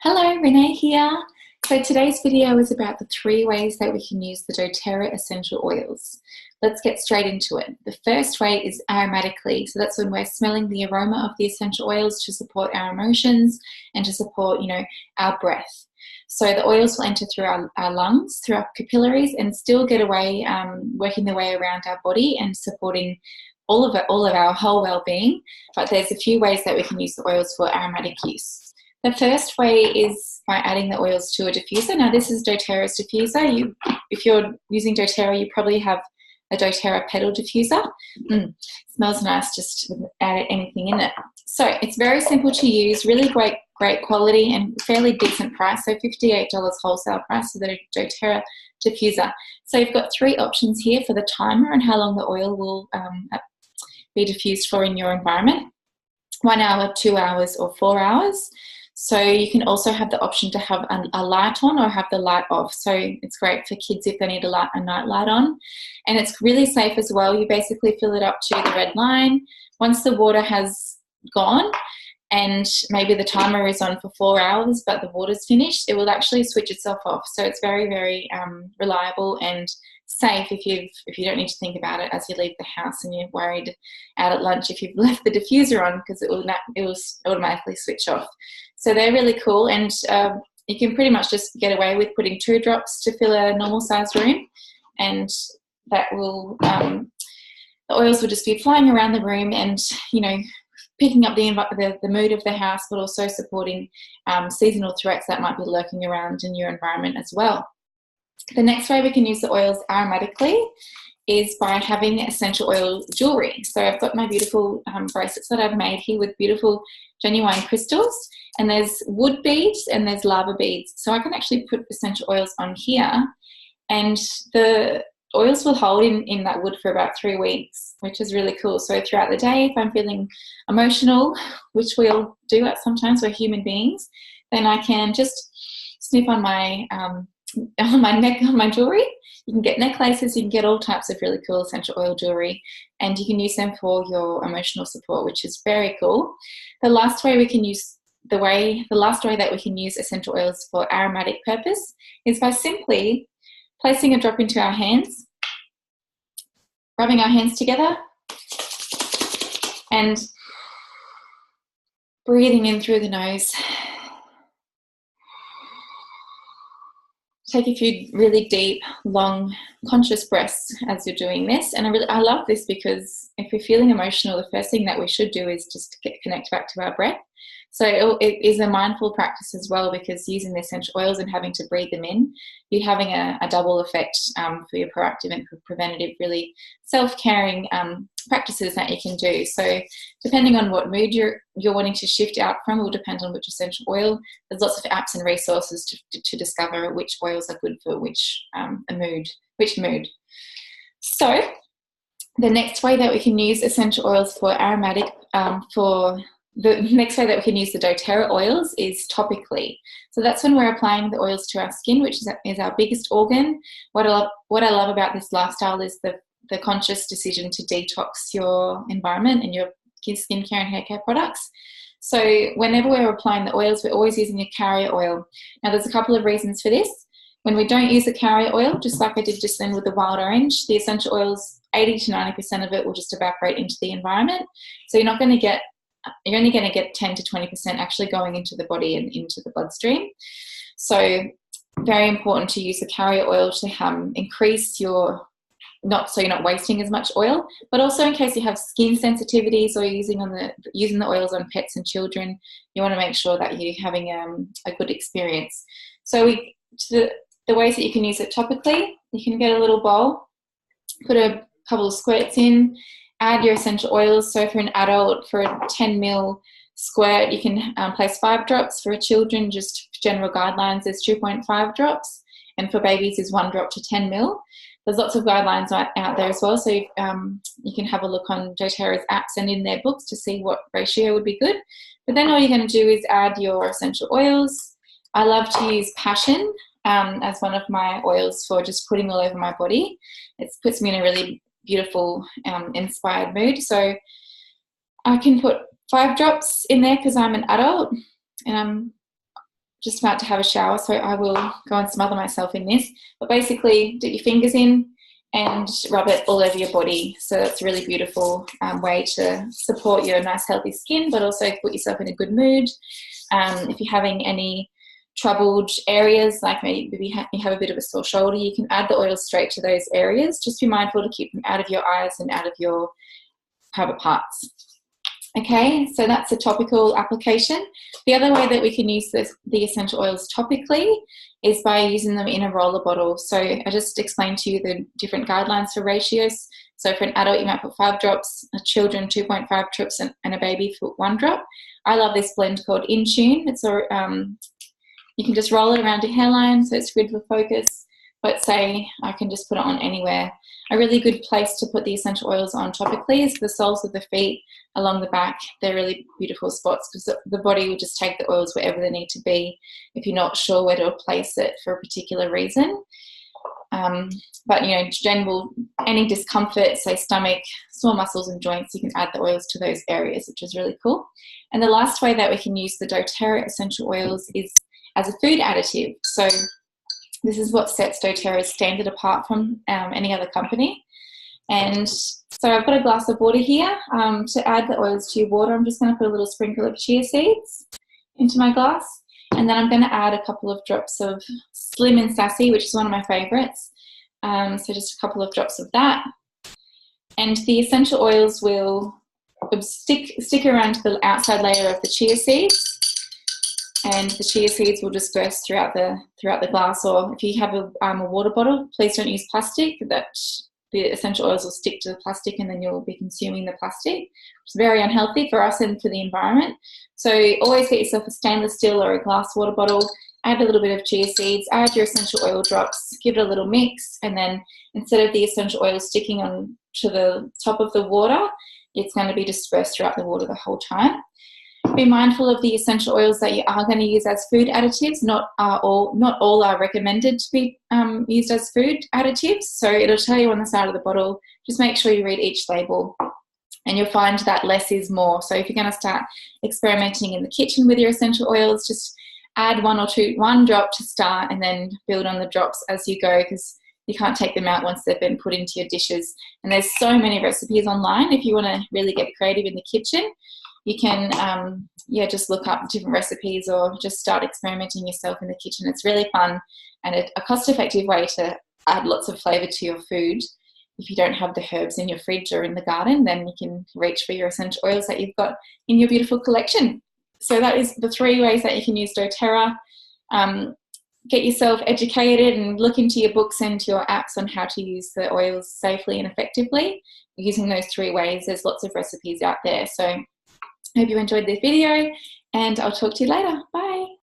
Hello, Renee here. So today's video is about the 3 ways that we can use the doTERRA essential oils. Let's get straight into it. The first way is aromatically. So that's when we're smelling the aroma of the essential oils to support our emotions and to support, our breath. So the oils will enter through our lungs, through our capillaries, and still get away, working their way around our body and supporting all of our whole well-being. But there's a few ways that we can use the oils for aromatic use. The first way is by adding the oils to a diffuser. Now this is doTERRA's diffuser. If you're using doTERRA, you probably have a doTERRA pedal diffuser. Smells nice just without anything in it. So it's very simple to use, really great quality and fairly decent price. So $58 wholesale price for the doTERRA diffuser. So you've got 3 options here for the timer and how long the oil will be diffused for in your environment. 1 hour, 2 hours, or 4 hours. So you can also have the option to have a light on or have the light off. So it's great for kids if they need a night light on. And it's really safe as well. You basically fill it up to the red line. Once the water has gone and maybe the timer is on for 4 hours but the water's finished, it will actually switch itself off. So it's very, very reliable and safe if you don't need to think about it as you leave the house and you're worried out at lunch if you've left the diffuser on, because it will automatically switch off. So they're really cool, and you can pretty much just get away with putting 2 drops to fill a normal sized room, and that will the oils will just be flying around the room and picking up the mood of the house, but also supporting seasonal threats that might be lurking around in your environment as well. The next way we can use the oils aromatically is by having essential oil jewelry. So I've got my beautiful bracelets that I've made here with beautiful genuine crystals, and there's wood beads and there's lava beads. So I can actually put essential oils on here, and the oils will hold in that wood for about 3 weeks, which is really cool. So throughout the day, if I'm feeling emotional, which we all do at sometimes, we're human beings, then I can just snip on my neck, on my jewelry. You can get necklaces, you can get all types of really cool essential oil jewelry, and you can use them for your emotional support, which is very cool. The last way that we can use essential oils for aromatic purpose is by simply placing a drop into our hands, rubbing our hands together, and breathing in through the nose. Take a few really deep, long, conscious breaths as you're doing this. And I love this because if we're feeling emotional, the first thing that we should do is just connect back to our breath. So it is a mindful practice as well, because using the essential oils and having to breathe them in, you're having a double effect for your proactive and preventative, really self-caring practices that you can do. So depending on what mood you're wanting to shift out from will depend on which essential oil. There's lots of apps and resources to discover which oils are good for which mood. So the next way that we can use essential oils for aromatic, the next way that we can use the doTERRA oils is topically. So that's when we're applying the oils to our skin, which is our biggest organ. What I love about this lifestyle is the conscious decision to detox your environment and your skincare and hair care products. So whenever we're applying the oils, we're always using a carrier oil. Now there's a couple of reasons for this. When we don't use a carrier oil, just like I did just then with the wild orange, the essential oils, 80 to 90% of it will just evaporate into the environment. So you're only going to get 10 to 20% actually going into the body and into the bloodstream. So very important to use the carrier oil to increase so you're not wasting as much oil, but also in case you have skin sensitivities or using the oils on pets and children, you want to make sure that you're having a good experience. So the ways that you can use it topically, you can get a little bowl, put a couple of squirts in, add your essential oils. So for an adult, for a 10 ml squirt, you can place 5 drops. For children, just general guidelines, there's 2.5 drops. And for babies is 1 drop to 10 ml. There's lots of guidelines out there as well. So you can have a look on doTERRA's apps and in their books to see what ratio would be good. But then all you're going to do is add your essential oils. I love to use Passion as one of my oils for just putting all over my body. It puts me in a really beautiful, inspired mood. So I can put 5 drops in there because I'm an adult and I'm just about to have a shower, so I will go and smother myself in this. But basically, dip your fingers in and rub it all over your body. So that's a really beautiful way to support your nice healthy skin, but also put yourself in a good mood. If you're having any troubled areas, like maybe you have a bit of a sore shoulder, you can add the oils straight to those areas. Just be mindful to keep them out of your eyes and out of your private parts. Okay, so that's a topical application. The other way that we can use the essential oils topically is by using them in a roller bottle. So I just explained to you the different guidelines for ratios. So for an adult, you might put 5 drops, a children 2.5 drops, and a baby put 1 drop. I love this blend called In Tune. It's you can just roll it around your hairline, so it's good for focus. But say I can just put it on anywhere. A really good place to put the essential oils on topically is the soles of the feet along the back. They're really beautiful spots because the body will just take the oils wherever they need to be if you're not sure where to place it for a particular reason. But you know, any discomfort, say stomach, sore muscles and joints, you can add the oils to those areas, which is really cool. And the last way that we can use the doTERRA essential oils is as a food additive. So this is what sets doTERRA's standard apart from any other company. And so I've got a glass of water here. To add the oils to your water, I'm just going to put a little sprinkle of chia seeds into my glass. And then I'm going to add a couple of drops of Slim and Sassy, which is one of my favorites. So just a couple of drops of that. And the essential oils will stick around to the outside layer of the chia seeds. And the chia seeds will disperse throughout the glass. Or if you have a water bottle, please don't use plastic. That the essential oils will stick to the plastic, and then you'll be consuming the plastic. It's very unhealthy for us and for the environment. So always get yourself a stainless steel or a glass water bottle. Add a little bit of chia seeds. Add your essential oil drops. Give it a little mix, and then instead of the essential oil sticking on to the top of the water, it's going to be dispersed throughout the water the whole time. Be mindful of the essential oils that you are going to use as food additives. Not all are recommended to be used as food additives. So it'll tell you on the side of the bottle. Just make sure you read each label, and you'll find that less is more. So if you're going to start experimenting in the kitchen with your essential oils, just add one drop to start, and then build on the drops as you go, because you can't take them out once they've been put into your dishes. And there's so many recipes online. If you want to really get creative in the kitchen, you can just look up different recipes or just start experimenting yourself in the kitchen. It's really fun and a cost-effective way to add lots of flavour to your food. If you don't have the herbs in your fridge or in the garden, then you can reach for your essential oils that you've got in your beautiful collection. So that is the 3 ways that you can use doTERRA. Get yourself educated and look into your books and your apps on how to use the oils safely and effectively. Using those 3 ways, there's lots of recipes out there. So I hope you enjoyed this video, and I'll talk to you later. Bye.